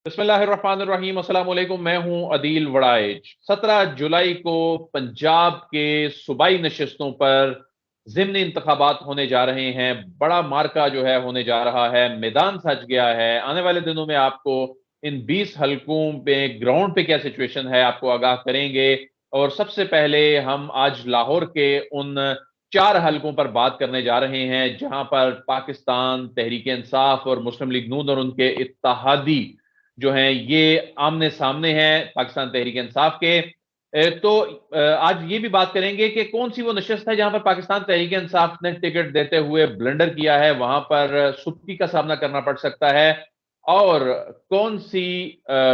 बिस्मिल्लाहिर्रहमानिर्रहीम। अस्सलाम वालेकुम। मैं हूं अदील वड़ाइच। 17 जुलाई को पंजाब के सूबाई नशिस्तों पर ज़िमनी इंतखाबात होने जा रहे हैं। बड़ा मार्का जो है होने जा रहा है, मैदान सज गया है। आने वाले दिनों में आपको इन 20 हलकों पे ग्राउंड पे क्या सिचुएशन है आपको आगाह करेंगे। और सबसे पहले हम आज लाहौर के उन 4 हलकों पर बात करने जा रहे हैं जहां पर पाकिस्तान तहरीक इंसाफ और मुस्लिम लीग नून और उनके इत्तेहादी जो हैं ये आमने सामने हैं पाकिस्तान तहरीक इंसाफ के। तो आज ये भी बात करेंगे कि कौन सी वो नशिस्त है जहां पर पाकिस्तान तहरीक इंसाफ ने टिकट देते हुए ब्लंडर किया है, वहां पर सुप्ती का सामना करना पड़ सकता है। और कौन सी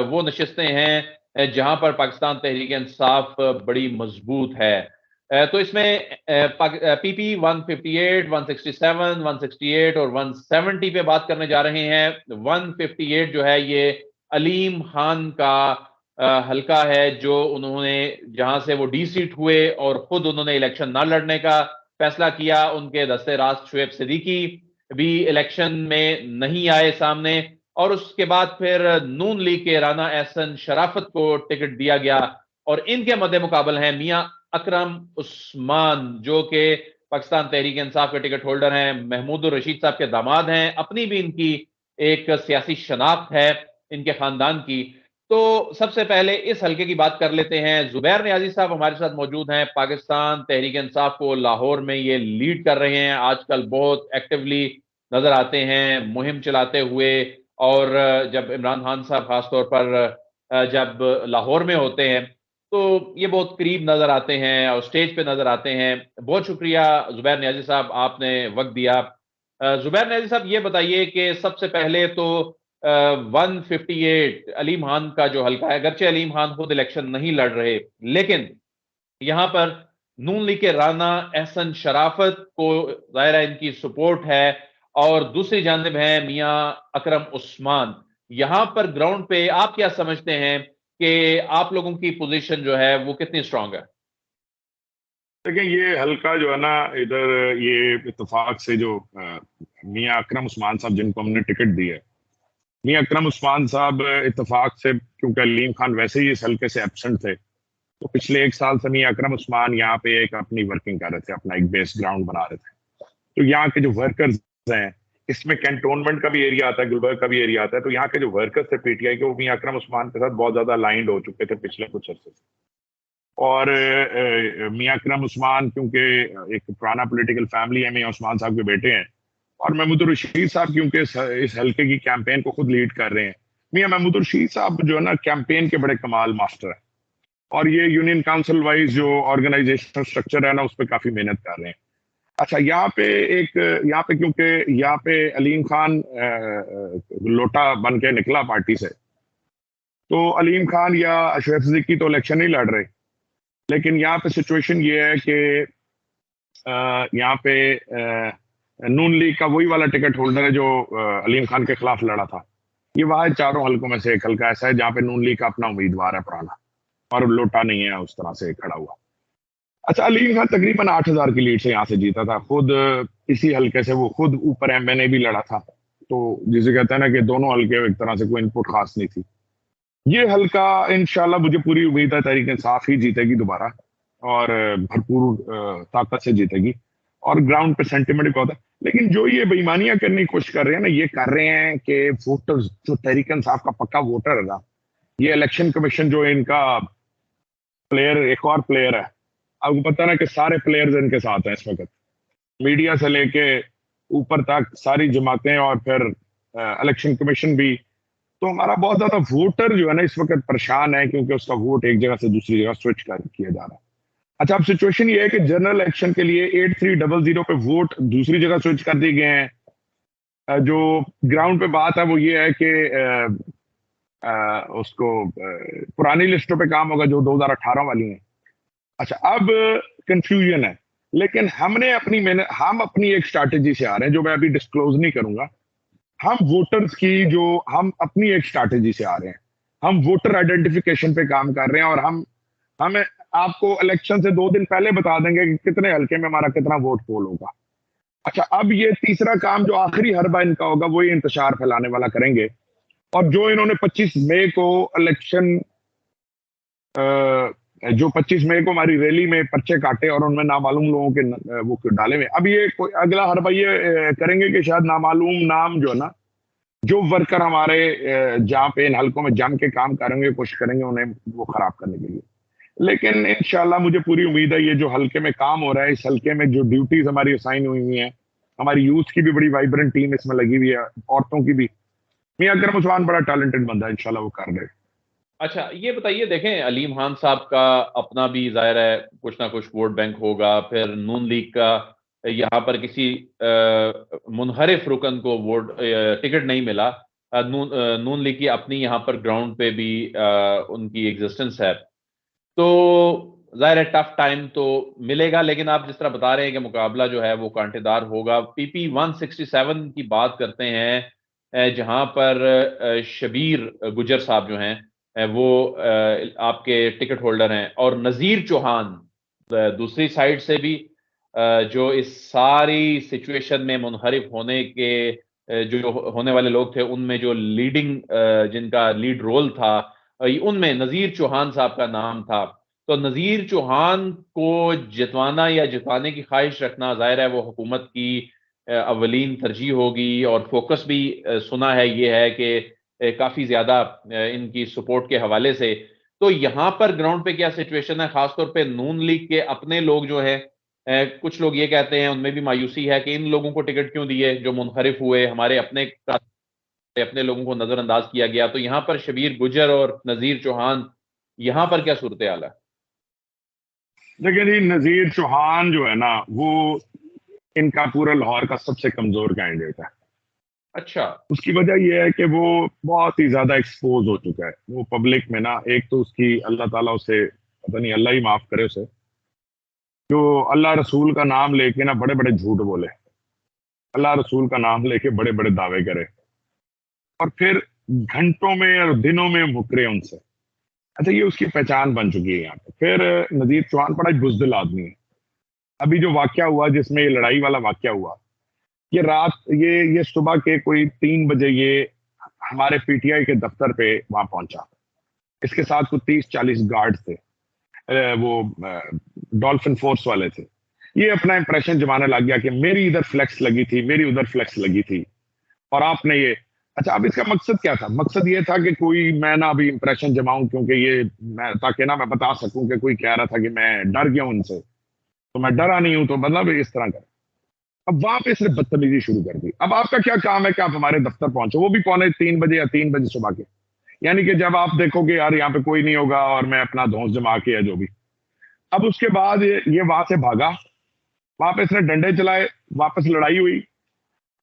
वो नशिस्तें हैं जहां पर पाकिस्तान तहरीक इंसाफ बड़ी मजबूत है। तो इसमें पीपी 158, 167, 168 और 170 पे बात करने जा रहे हैं। 158 जो है ये अलीम खान का हल्का है, जो उन्होंने जहां से वो डी सीट हुए और खुद उन्होंने इलेक्शन ना लड़ने का फैसला किया। उनके दस्ते रास्त शुएब सिद्दीकी भी इलेक्शन में नहीं आए सामने। और उसके बाद फिर नून लीग के राना एहसन शराफत को टिकट दिया गया। और इनके मद्दे मुकाबल हैं मियां अकरम उस्मान, जो कि पाकिस्तान तहरीक इंसाफ के टिकट होल्डर हैं, महमूद रशीद साहब के दामाद हैं। अपनी भी इनकी एक सियासी शनाख्त है इनके खानदान की। तो सबसे पहले इस हल्के की बात कर लेते हैं। जुबैर नियाजी साहब हमारे साथ मौजूद हैं। पाकिस्तान तहरीक इंसाफ को लाहौर में ये लीड कर रहे हैं, आजकल बहुत एक्टिवली नजर आते हैं मुहिम चलाते हुए। और जब इमरान खान साहब खासतौर पर जब लाहौर में होते हैं तो ये बहुत करीब नजर आते हैं और स्टेज पे नजर आते हैं। बहुत शुक्रिया जुबैर नियाजी साहब, आपने वक्त दिया। जुबैर नियाजी साहब ये बताइए कि सबसे पहले तो 158 अलीम खान का जो हल्का है, अगरचे अलीम खान खुद इलेक्शन नहीं लड़ रहे, लेकिन यहां पर नून लीग के राना एहसन शराफत को जाहिर है इनकी सपोर्ट है। और दूसरी जानब है मियां अकरम उस्मान। यहां पर ग्राउंड पे आप क्या समझते हैं कि आप लोगों की पोजीशन जो है वो कितनी स्ट्रांग है? देखिए, ये हल्का जो है ना, इधर ये इत्तेफाक से जो मियां अकरम उस्मान साहब जिनको हमने टिकट दी है, मियां अकरम उस्मान साहब इत्तेफाक से, क्योंकि अलीम खान वैसे ही इस हल्के से एब्सेंट थे, तो पिछले 1 साल से मियां अकरम उस्मान यहाँ पे एक अपनी वर्किंग कर रहे थे, अपना एक बेस ग्राउंड बना रहे थे। तो यहाँ के जो वर्कर्स हैं, इसमें कैंटोनमेंट का भी एरिया आता है, गुलबर्ग का भी एरिया आता है, तो यहाँ के जो वर्कर्स थे पीटीआई के, वो मियां अकरम उस्मान के साथ बहुत ज्यादा अलाइंड हो चुके थे पिछले कुछ अर्से से। और मियां अकरम उस्मान क्योंकि एक पुराना पॉलिटिकल फैमिली है, मियां उस्मान साहब के बेटे हैं। और महमूद रशीद साहब क्योंकि इस हल्के की कैंपेन को खुद लीड कर रहे हैं। मियां महमूद रशीद साहब जो है ना, कैंपेन के बड़े कमाल मास्टर हैं। और ये यूनियन काउंसिल वाइज जो ऑर्गेनाइजेशनल स्ट्रक्चर है ना, उस पर काफी मेहनत कर रहे हैं। अच्छा, यहाँ पे क्योंकि यहाँ पे अलीम खान लोटा बन के निकला पार्टी से, तो अलीम खान या अशरफ सिद्दीकी तो इलेक्शन नहीं लड़ रहे। लेकिन यहाँ पे सिचुएशन ये है कि यहाँ पे नून लीग का वही वाला टिकट होल्डर है जो अलीम खान के खिलाफ लड़ा था। ये वहां चारों हलकों में से एक हल्का ऐसा है जहाँ पे नून लीग का अपना उम्मीदवार है पुराना, और लोटा नहीं है उस तरह से खड़ा हुआ। अच्छा, अलीम खान तकरीबन 8,000 की लीड से यहाँ से जीता था खुद। इसी हल्के से वो खुद ऊपर एमएनए भी लड़ा था। तो जिसे कहते हैं ना कि दोनों हल्के एक तरह से कोई इनपुट खास नहीं थी। ये हल्का इंशाल्लाह मुझे पूरी उम्मीद है तहरीक इंसाफ ही जीतेगी दोबारा, और भरपूर ताकत से जीतेगी। और ग्राउंड पे सेंटिमेंट बहुत है। लेकिन जो ये बेईमानियां करने की कोशिश कर रहे हैं ना, ये कर रहे हैं कि वोटर्स जो तहरीक इंसाफ का पक्का वोटर है ना, ये इलेक्शन कमीशन जो है इनका प्लेयर, एक और प्लेयर है। आपको पता है ना कि सारे प्लेयर्स इनके साथ हैं इस वक्त, मीडिया से लेके ऊपर तक सारी जमातें, और फिर इलेक्शन कमीशन भी। तो हमारा बहुत ज्यादा वोटर जो है ना इस वक्त परेशान है, क्योंकि उसका वोट एक जगह से दूसरी जगह स्विच कर किया जा रहा है। अच्छा, अब सिचुएशन ये है कि जनरल इलेक्शन के लिए 8300 पे वोट दूसरी जगह स्विच कर दिए गए हैं। जो ग्राउंड पे बात है वो ये है कि उसको पुरानी लिस्टों पे काम होगा जो 2018 वाली हैं। अच्छा, अब कंफ्यूजन है। लेकिन हमने अपनी मेहनत, हम अपनी एक स्ट्रैटेजी से आ रहे हैं जो मैं अभी डिस्क्लोज नहीं करूंगा। हम वोटर्स की जो, हम अपनी एक स्ट्रैटेजी से आ रहे हैं। हम वोटर आइडेंटिफिकेशन पे काम कर रहे हैं, और हमें आपको इलेक्शन से 2 दिन पहले बता देंगे कि कितने हल्के में हमारा कितना वोट पोल होगा। अच्छा, अब ये तीसरा काम जो आखिरी हरबा इनका होगा, वो ये इंतशार फैलाने वाला करेंगे और जो इन्होंने 25 मई को इलेक्शन, जो 25 मई को हमारी रैली में पर्चे काटे और उनमें नामालूम लोगों के वो डाले हुए, अब ये कोई अगला हर भाई ये करेंगे कि शायद नामालूम नाम जो है ना, जो वर्कर हमारे जहाँ पे इन हलकों में जम के काम करेंगे, कोशिश करेंगे उन्हें वो खराब करने के लिए। लेकिन इंशाल्लाह मुझे पूरी उम्मीद है, ये जो हलके में काम हो रहा है, इस हलके में जो ड्यूटीज हमारी असाइन हुई हैं, हमारी यूथ की भी बड़ी वाइब्रेंट टीम इसमें लगी हुई है, औरतों की भी। मियां अकरम उस्मान बड़ा टैलेंटेड बंदा है, इंशाल्लाह वो कर रहे। अच्छा, ये बताइए, देखें अलीम खान साहब का अपना भी जाहिर है कुछ ना कुछ वोट बैंक होगा, फिर नून लीग का यहाँ पर किसी मुनहरिफ रुकन को टिकट नहीं मिला। नून लीग की अपनी यहाँ पर ग्राउंड पे भी उनकी एग्जिस्टेंस है। तो जाहिर है टफ टाइम तो मिलेगा, लेकिन आप जिस तरह बता रहे हैं कि मुकाबला जो है वो कांटेदार होगा। पीपी 167 की बात करते हैं, जहां पर शबीर गुजर साहब जो हैं वो आपके टिकट होल्डर हैं, और नजीर चौहान दूसरी साइड से भी जो इस सारी सिचुएशन में मुनहरिफ होने के जो होने वाले लोग थे, उनमें जो लीडिंग जिनका लीड रोल था, उनमें नजीर चौहान साहब का नाम था। तो नजीर चौहान को जितवाना या जितवाने की ख्वाहिश रखना, जाहिर है वो हुकूमत की अवलीन तरजीह होगी, और फोकस भी सुना है ये है कि काफी ज्यादा इनकी सपोर्ट के हवाले से। तो यहां पर ग्राउंड पे क्या सिचुएशन है, खासतौर पे नून लीग के अपने लोग जो है, कुछ लोग ये कहते हैं, उनमें भी मायूसी है कि इन लोगों को टिकट क्यों दिए जो मुनहरिफ हुए, हमारे अपने लोगों को नजरअंदाज किया गया। तो यहां पर शबीर गुजर और नजीर चौहान, यहां पर क्या सूरत हाल है? देखिए जी, नजीर चौहान जो है ना, वो इनका पूरा लाहौर का सबसे कमजोर कैंडिडेट है। अच्छा। उसकी वजह यह है कि वो बहुत ही ज्यादा एक्सपोज हो चुका है वो पब्लिक में ना। एक तो उसकी अल्लाह ताला उसे, पता नहीं अल्लाह ही माफ करे उसे, जो अल्लाह रसूल का नाम लेके ना बड़े बड़े झूठ बोले, अल्लाह रसूल का नाम लेके बड़े बड़े दावे करे, और फिर घंटों में और दिनों में मुकरे उनसे। अच्छा, ये उसकी पहचान बन चुकी है यहाँ पे। फिर नजीर चौहान बड़ा बुजदिल आदमी है। अभी जो वाक्य हुआ, जिसमें ये लड़ाई वाला वाक्य हुआ, ये रात, ये सुबह के कोई 3 बजे ये हमारे पीटीआई के दफ्तर पे वहां पहुंचा। इसके साथ कुछ 30-40 गार्ड थे, वो डॉल्फिन फोर्स वाले थे। ये अपना इंप्रेशन जमाने लग गया कि मेरी इधर फ्लेक्स लगी थी, मेरी उधर फ्लेक्स लगी थी, और आपने ये। अच्छा, अब इसका मकसद क्या था? मकसद ये था कि कोई मैं ना अभी इंप्रेशन जमाऊं, क्योंकि ये मैं, ताकि ना मैं बता सकूं कि कोई कह रहा था कि मैं डर गया हूं उनसे, तो मैं डरा नहीं हूं, तो मतलब इस तरह का। अब वहां पे इसने बदतमीजी शुरू कर दी। अब आपका क्या काम है कि आप हमारे दफ्तर पहुंचो, वो भी पौने 3 बजे या 3 बजे सुबह के, यानी कि जब आप देखोगे यार यहाँ पे कोई नहीं होगा और मैं अपना धौंस जमा के, या जो भी। अब उसके बाद ये वहां से भागा, वहां पे इसने डंडे चलाए, वापस लड़ाई हुई,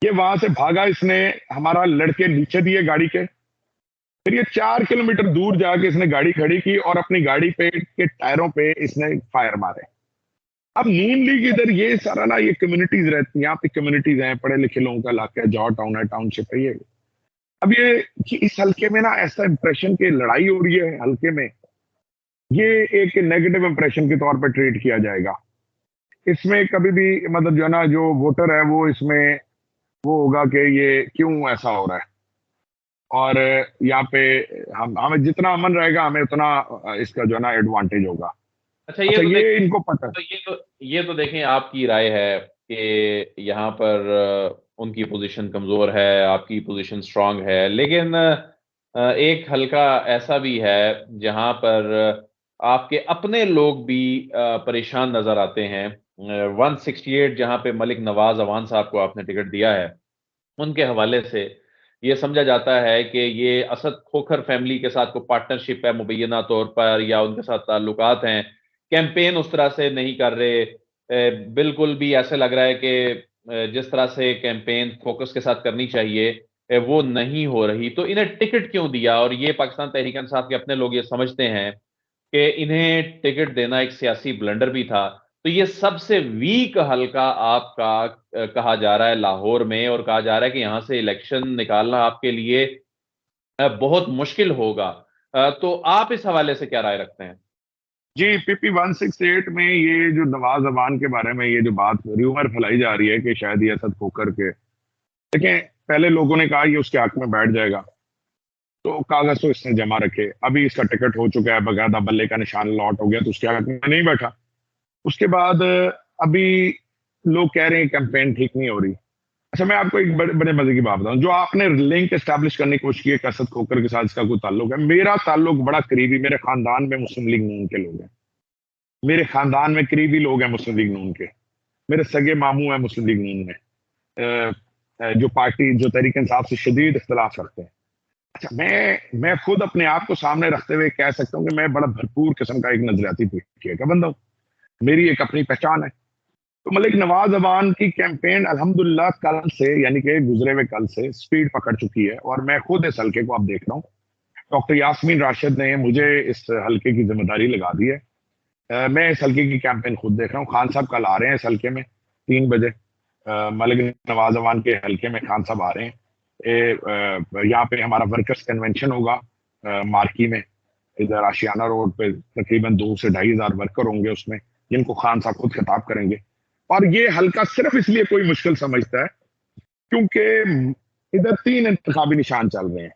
ये वहां से भागा, इसने हमारा लड़के नीचे दिए गाड़ी के। फिर ये 4 किलोमीटर दूर जाके इसने गाड़ी खड़ी की और अपनी गाड़ी पे के टायरों पे इसने फायर मारे। अब नून लीग इधर ये सारा ना, ये कम्युनिटीज रहती हैं, यहाँ पे कम्युनिटीज हैं, पढ़े लिखे लोगों का इलाका है, जॉ टाउन है, टाउनशिप है ये। अब ये कि इस हल्के में ना ऐसा इंप्रेशन की लड़ाई हो रही है हल्के में, ये एक नेगेटिव इंप्रेशन के तौर पर ट्रीट किया जाएगा। इसमें कभी भी मतलब जो है ना, जो वोटर है वो इसमें वो होगा कि ये क्यों ऐसा हो रहा है। और यहाँ पे हम हमें जितना अमन रहेगा, हमें उतना इसका जो है ना एडवांटेज होगा। अच्छा, ये अच्छा, तो ये इनको पता है। ये तो देखें, आपकी राय है कि यहाँ पर उनकी पोजीशन कमजोर है, आपकी पोजीशन स्ट्रांग है, लेकिन एक हल्का ऐसा भी है जहां पर आपके अपने लोग भी परेशान नजर आते हैं। 168 जहां पे मलिक नवाज अवान साहब को आपने टिकट दिया है, उनके हवाले से ये समझा जाता है कि ये असद खोखर फैमिली के साथ कोई पार्टनरशिप है मुबैना तौर पर, या उनके साथ ताल्लुकात हैं। कैंपेन उस तरह से नहीं कर रहे, बिल्कुल भी ऐसे लग रहा है कि जिस तरह से कैंपेन फोकस के साथ करनी चाहिए वो नहीं हो रही। तो इन्हें टिकट क्यों दिया? और ये पाकिस्तान तहरीक इंसाफ के अपने लोग ये समझते हैं कि इन्हें टिकट देना एक सियासी ब्लंडर भी था। तो ये सबसे वीक हलका आपका कहा जा रहा है लाहौर में, और कहा जा रहा है कि यहां से इलेक्शन निकालना आपके लिए बहुत मुश्किल होगा। तो आप इस हवाले से क्या राय रखते हैं? जी, पीपी 168 में ये जो नवाज अमान के बारे में ये जो बात र्यूमर फैलाई जा रही है कि शायद ये असद खोकर के, देखें, पहले लोगों ने कहा ये उसके हक में बैठ जाएगा, तो कागज तो इसने जमा रखे, अभी इसका टिकट हो चुका है, बकायदा बल्ले का निशान लॉट हो गया, तो उसके हक में नहीं बैठा। उसके बाद अभी लोग कह रहे हैं कैंपेन ठीक नहीं हो रही। अच्छा, मैं आपको एक बड़े बड़े मजे की बात बताऊं। जो आपने लिंक एस्टैब्लिश करने की कोशिश की है कसरत खोकर के साथ, इसका कोई ताल्लुक है? मेरा ताल्लुक बड़ा करीबी, मेरे खानदान में मुस्लिम लीग नून के लोग हैं, मेरे खानदान में करीबी लोग हैं मुस्लिम लीग नून के, मेरे सगे मामू हैं मुस्लिम लीग नून में, जो पार्टी जो तहरीक इंसाफ से शदीद इख्तलाफ रखते हैं। अच्छा, मैं खुद अपने आप को सामने रखते हुए कह सकता हूँ कि मैं बड़ा भरपूर किस्म का एक नजरियाती पीटीआई का बंदा हूँ, मेरी एक अपनी पहचान है। तो मलिक नवाज अवान की कैंपेन अल्हम्दुलिल्लाह कल से, यानी कि गुजरे हुए कल से स्पीड पकड़ चुकी है, और मैं खुद इस हल्के को अब देख रहा हूँ। डॉक्टर यास्मीन राशिद ने मुझे इस हल्के की जिम्मेदारी लगा दी है। मैं इस हल्के की कैंपेन खुद देख रहा हूँ। खान साहब कल आ रहे हैं इस हल्के में 3 बजे, मलिक नवाज अवान के हल्के में खान साहब आ रहे हैं। यहाँ पे हमारा वर्कर्स कन्वेंशन होगा मार्की में, इधर आशियाना रोड पे तकरीबन 2 से 2,500 वर्कर होंगे उसमें, जिनको खान साहब खुद खिताब करेंगे। और ये हल्का सिर्फ इसलिए कोई मुश्किल समझता है क्योंकि इधर 3 इंतखाबी निशान चल रहे हैं।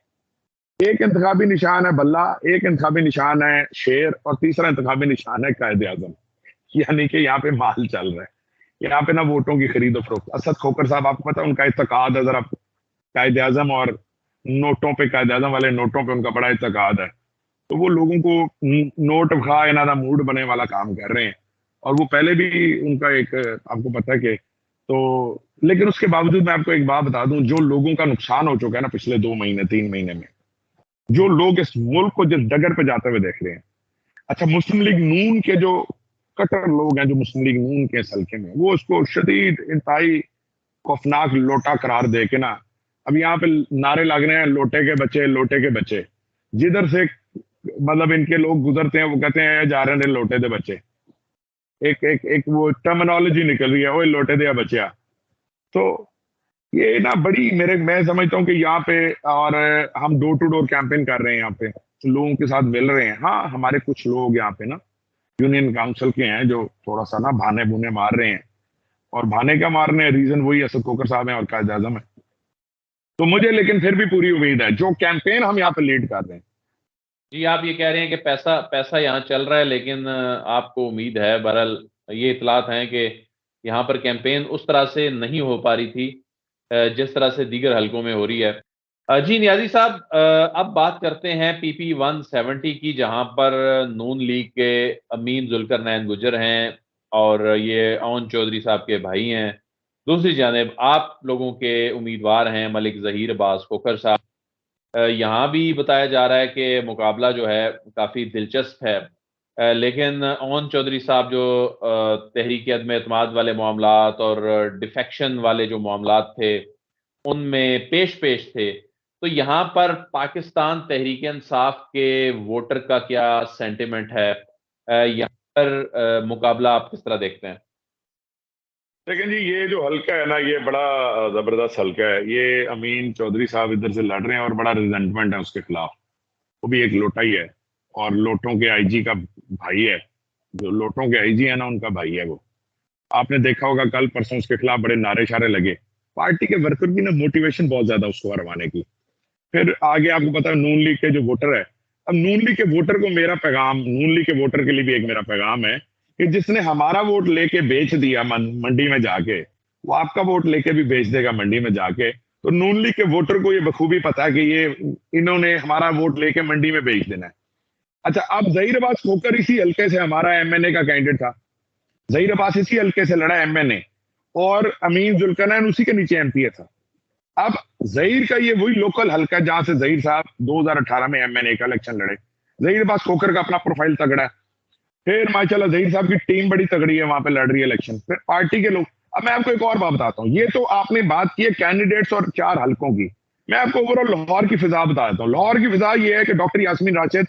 एक इंतखाबी निशान है बल्ला, एक इंतखाबी निशान है शेर, और तीसरा इंतखाबी निशान है कायदे आजम। यानी कि यहाँ पे माल चल रहा है, यहाँ पे ना वोटों की खरीदो फरोख्त। असद खोकर साहब, आपको पता है उनका इत्तेकाद है जरा कायदे आजम और नोटों पे, कायदे आजम वाले नोटों पे उनका बड़ा इत्तेकाद है। तो वो लोगों को नोट खा इन्हों का मूड बने वाला काम कर रहे हैं। और वो पहले भी उनका एक, आपको पता है कि, तो लेकिन उसके बावजूद मैं आपको एक बात बता दूं, जो लोगों का नुकसान हो चुका है ना पिछले 2 महीने 3 महीने में, जो लोग इस मुल्क को जिस डगर पे जाते हुए देख रहे हैं। अच्छा, मुस्लिम लीग नून के जो कट्टर लोग हैं, जो मुस्लिम लीग नून के इस हल्के में, वो उसको शदीद इंतहाई खौफनाक लोटा करार दे के ना, अब यहाँ पे नारे लग रहे हैं लोटे के बच्चे, लोटे के बच्चे। जिधर से मतलब इनके लोग गुजरते हैं वो कहते हैं जा रहे हैं लोटे दे बच्चे। एक एक एक वो टर्मिनोलॉजी निकल रही है, ओए लोटे दे बच्चा। तो ये ना बड़ी, मेरे मैं समझता हूँ कि यहाँ पे, और हम डोर टू डोर कैंपेन कर रहे हैं यहाँ पे, लोगों के साथ मिल रहे हैं। हाँ, हमारे कुछ लोग यहाँ पे ना यूनियन काउंसिल के हैं जो थोड़ा सा ना भाने भूने मार रहे हैं, और भाने का मारने रीजन वही असद कोकर साहब हैं और कायद आजम है। तो मुझे लेकिन फिर भी पूरी उम्मीद है, जो कैंपेन हम यहाँ पे लीड कर रहे हैं। जी, आप ये कह रहे हैं कि पैसा पैसा यहाँ चल रहा है, लेकिन आपको उम्मीद है। बहरहाल ये इतलात हैं कि यहाँ पर कैंपेन उस तरह से नहीं हो पा रही थी जिस तरह से दीगर हलकों में हो रही है। जी नियाजी साहब, अब बात करते हैं पीपी 170 की, जहां पर नून लीग के अमीन जुल्करनैन गुजर हैं और ये ओन चौधरी साहब के भाई हैं। दूसरी जानिब आप लोगों के उम्मीदवार हैं मलिक जहीर अब्बास खोखर साहब। यहाँ भी बताया जा रहा है कि मुकाबला जो है काफ़ी दिलचस्प है, लेकिन ओन चौधरी साहब जो तहरीक अदम एतमाद वाले मामलात और डिफेक्शन वाले जो मामलात थे उनमें पेश पेश थे। तो यहाँ पर पाकिस्तान तहरीक इंसाफ के वोटर का क्या सेंटिमेंट है? यहाँ पर मुकाबला आप किस तरह देखते हैं? लेकिन जी, ये जो हल्का है ना, ये बड़ा जबरदस्त हल्का है। ये अमीन चौधरी साहब इधर से लड़ रहे हैं और बड़ा रिजेंटमेंट है उसके खिलाफ। वो भी एक लोटा ही है, और लोटों के आईजी का भाई है। जो लोटों के आईजी है ना, उनका भाई है वो। आपने देखा होगा कल परसों उसके खिलाफ बड़े नारे शारे लगे। पार्टी के वर्कर की ना मोटिवेशन बहुत ज्यादा उसको हरवाने की। फिर आगे आपको पता है नून लीग के जो वोटर है, अब नून लीग के वोटर को मेरा पैगाम, नून लीग के वोटर के लिए भी एक मेरा पैगाम है कि जिसने हमारा वोट लेके बेच दिया मंडी में जाके, वो आपका वोट लेके भी बेच देगा मंडी में जाके। तो नून लीग के वोटर को ये बखूबी पता है कि ये इन्होंने हमारा वोट लेके मंडी में बेच देना है। अच्छा, अब जहीर अब्बास खोकर इसी हल्के से हमारा एमएनए का कैंडिडेट था। जहीर अब्बास इसी हल्के से लड़ा एमएनए, और अमीन जुल्करनैन उसी के नीचे एमपीए था। अब जहीर का ये वही लोकल हल्का है जहां से जहीर साहब 2018 में एमएनए का इलेक्शन लड़े। जहीर अब्बास खोकर का अपना प्रोफाइल तगड़ा है। फिर माशाल्लाह जहीर साहब की टीम बड़ी तगड़ी है, वहां पे लड़ रही है इलेक्शन। फिर पार्टी के लोग, अब मैं आपको एक और बात बताता हूँ। ये तो आपने बात की है कैंडिडेट्स और 4 हल्कों की, मैं आपको ओवरऑल लाहौर की फिजा बता देता हूँ। लाहौर की फिजा ये है कि डॉक्टर यास्मीन राशिद,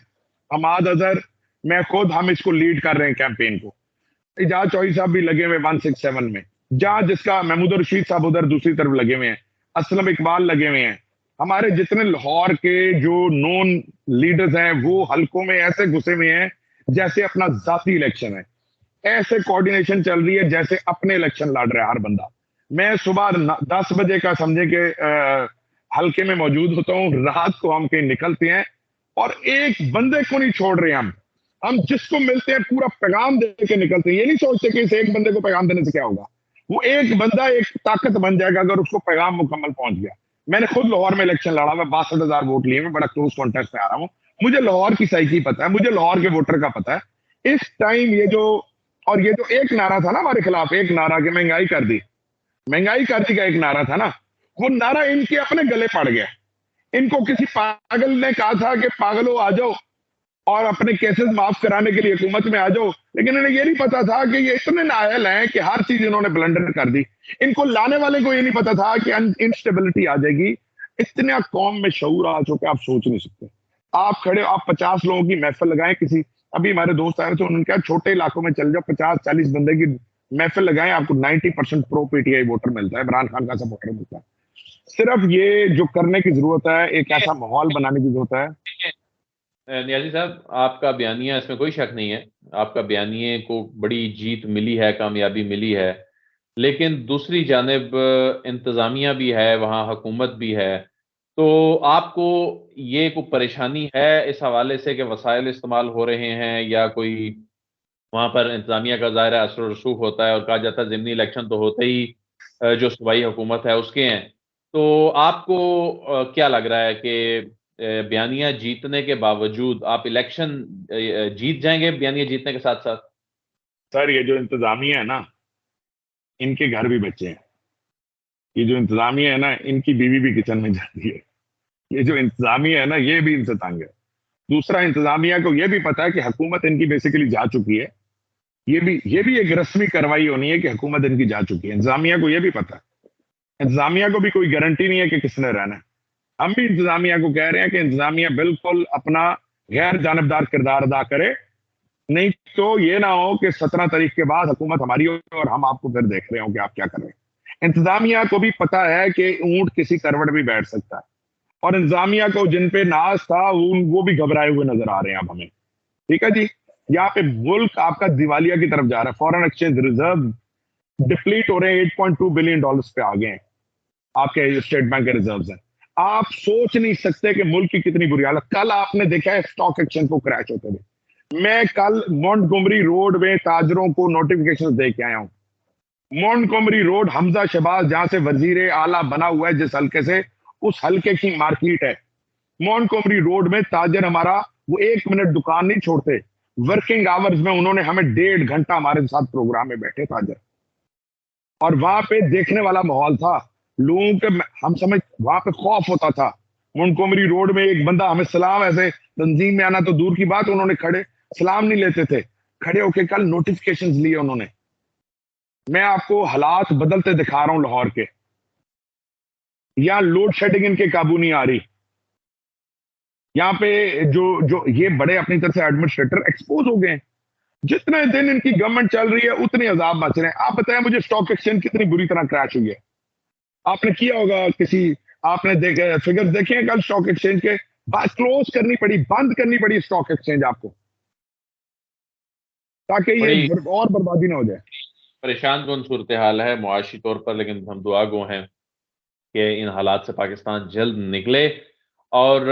हमाद अजहर, मैं खुद, हम इसको लीड कर रहे हैं कैंपेन को। एजाज चौधरी साहब भी लगे हुए 167 में, जहां जिसका महमूद रशीद साहब उधर दूसरी तरफ लगे हुए हैं, असलम इकबाल लगे हुए हैं। हमारे जितने लाहौर के जो नॉन लीडर्स हैं वो हल्कों में ऐसे घुसे हुए हैं जैसे अपना जाती इलेक्शन है। ऐसे कोऑर्डिनेशन चल रही है जैसे अपने इलेक्शन लड़ रहा है हर बंदा। मैं सुबह 10 बजे का समझे कि हल्के में मौजूद होता हूँ, रात को हम कहीं निकलते हैं और एक बंदे को नहीं छोड़ रहे हम जिसको मिलते हैं पूरा पैगाम दे के निकलते हैं। ये नहीं सोचते कि इस एक बंदे को पैगाम देने से क्या होगा, वो एक बंदा एक ताकत बन जाएगा अगर उसको पैगाम मुकम्मल पहुंच गया। मैंने खुद लाहौर में इलेक्शन लड़ा, मैं 62,000 वोट लिए, मैं बड़ा क्लोज कॉन्टेस्ट में आ रहा हूँ। मुझे लाहौर की साइकी पता है, मुझे लाहौर के वोटर का पता है। इस टाइम ये जो एक नारा था ना हमारे खिलाफ, एक नारा कि महंगाई कर दी का एक नारा था ना, वो नारा इनके अपने गले पड़ गया। इनको किसी पागल ने कहा था कि पागलों आ जाओ और अपने केसेस माफ कराने के लिए हुकूमत में आ जाओ, लेकिन इन्हें ये नहीं पता था कि ये इतने नाअहल हैं कि हर चीज इन्होंने ब्लंडर कर दी। इनको लाने वाले को ये नहीं पता था कि इंस्टेबिलिटी आ जाएगी। इतना कौम में शऊर आ चुका आप सोच नहीं सकते। आप खड़े, आप 50 लोगों की महफिल लगाएं, किसी अभी हमारे दोस्त आए थे, उन्होंने कहा छोटे इलाकों में चल जाओ, 50-40 बंदे की महफिल लगाएं, आपको 90% प्रो पीटीआई वोटर मिलता है, इमरान खान का सपोर्टर मिलता है। सिर्फ ये जो करने की जरूरत है, एक ऐसा माहौल बनाने की जरूरत है। नियाजी साहब, आपका बयानिया, इसमें कोई शक नहीं है, आपका बयानिए को बड़ी जीत मिली है, कामयाबी मिली है, लेकिन दूसरी जानिब इंतज़ामिया भी है, वहाँ हुकूमत भी है। तो आपको ये कोई परेशानी है इस हवाले से कि वसाइल इस्तेमाल हो रहे हैं, या कोई वहाँ पर इंतज़ामिया का ज़ाहिर असर रसूख होता है और कहा जाता है ज़िमनी इलेक्शन तो होते ही जो सूबाई हुकूमत है उसके हैं। तो आपको क्या लग रहा है कि बयानिया जीतने के बावजूद आप इलेक्शन जीत जाएंगे बयानिया जीतने के साथ साथ? सर, ये जो इंतजामिया है ना, इनके घर भी बच्चे हैं। ये जो इंतजामिया है ना, इनकी बीवी भी किचन में जाती है। ये जो इंतजामिया है ना, ये भी इनसे तंग है। दूसरा, इंतजामिया को ये भी पता है कि हुकूमत इनकी बेसिकली जा चुकी है। ये भी एक रस्मी कार्रवाई होनी है कि हुकूमत इनकी जा चुकी है। इंतजामिया को ये भी पता है। इंतजामिया को भी कोई गारंटी नहीं है कि किसने रहना है। हम भी इंतजामिया को कह रहे हैं कि इंतजामिया बिल्कुल अपना गैर जानबदार किरदार अदा करे, नहीं तो ये ना हो कि 17 तारीख के बाद हुकूमत हमारी हो और हम आपको फिर देख रहे हो कि आप क्या कर रहे हैं। इंतजामिया को भी पता है कि ऊंट किसी करवट भी बैठ सकता है, और इंतजामिया को जिन पे नाज था वो भी घबराए हुए नजर आ रहे हैं अब हमें। ठीक है जी, यहाँ पे मुल्क आपका दिवालिया की तरफ जा रहा है। फॉरेन एक्सचेंज रिजर्व डिप्लीट हो रहे हैं, $8.2 बिलियन पे आ गए हैं आपके स्टेट बैंक के रिजर्व हैं। आप सोच नहीं सकते कि मुल्क की कितनी बुरी हालत। कल आपने देखा है स्टॉक एक्सचेंज को क्रैश होते हुए। मैं कल मोंटगोमरी रोड में ताजरों को नोटिफिकेशन दे के आया हूं। मोंटगोमरी रोड हमजा शहबाज जहां से वजीर आला बना हुआ है, जिस हल्के से, उस हल्के की मार्केट है। मोंटगोमरी रोड में ताजर हमारा वो 1 मिनट दुकान नहीं छोड़ते। वर्किंग आवर्स में उन्होंने हमें 1.5 घंटा हमारे साथ प्रोग्राम में बैठे ताजर, और वहां पे देखने वाला माहौल था। लोगों के, हम समझ, वहां पे खौफ होता था। मोंटगोमरी रोड में एक बंदा हमें सलाम, ऐसे तंजीम में आना तो दूर की बात, उन्होंने खड़े सलाम नहीं लेते थे, खड़े होके कल नोटिफिकेशन लिए उन्होंने। मैं आपको हालात बदलते दिखा रहा हूं लाहौर के। यहाँ लोड शेडिंग इनके काबू नहीं आ रही। यहाँ पे जो जो ये बड़े अपनी तरफ से एडमिनिस्ट्रेटर एक्सपोज हो गए। जितने दिन इनकी गवर्नमेंट चल रही है उतने अजाब मच रहे हैं। आप बताएं मुझे, स्टॉक एक्सचेंज कितनी बुरी तरह क्रैश हुई है। आपने किया होगा किसी, आपने देखे फिगर्स देखे हैं कल स्टॉक एक्सचेंज के? बात क्लोज करनी पड़ी, बंद करनी पड़ी स्टॉक एक्सचेंज आपको, ताकि ये बड़ी और बर्बादी ना हो जाए। परेशान कौन सूरत हाल है मुआशी तौर पर, लेकिन हम दुआ गो हैं कि इन हालात से पाकिस्तान जल्द निकले। और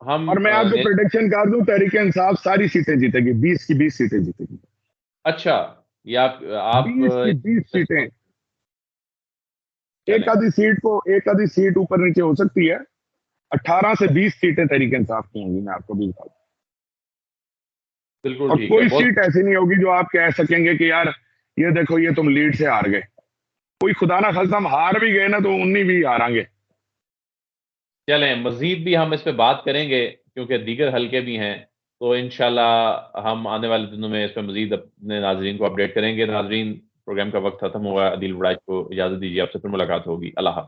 हम और मैं आपको प्रेडिक्शन कर दूं, तहरीक इंसाफ सारी सीटें जीतेगी, 20 की 20 सीटें जीतेगी। अच्छा, ये आप 20 की 20 सीटें। चलें, एक आधी सीट ऊपर नीचे हो सकती है। 18 से 20 सीटें तहरीक इंसाफ की होंगी, मैं आपको भी बता दूं। बिल्कुल और ठीक है, कोई बहुत सीट ऐसी नहीं होगी जो आप कह सकेंगे कि यार ये देखो, ये तुम लीड से हार गए। कोई खुदा ना खास्ता हम हार भी गए ना तो उन्हीं भी हारांगे। चलें, मजीद भी हम इस पे बात करेंगे क्योंकि दीगर हलके भी हैं। तो इंशाल्लाह हम आने वाले दिनों में इस पे मजीद अपने नाजरीन को अपडेट करेंगे। नाजरीन, प्रोग्राम का वक्त खत्म हुआ। अदील वड़ाइच को इजाजत दीजिए, आपसे फिर मुलाकात होगी। अल्लाह हाफ़िज़।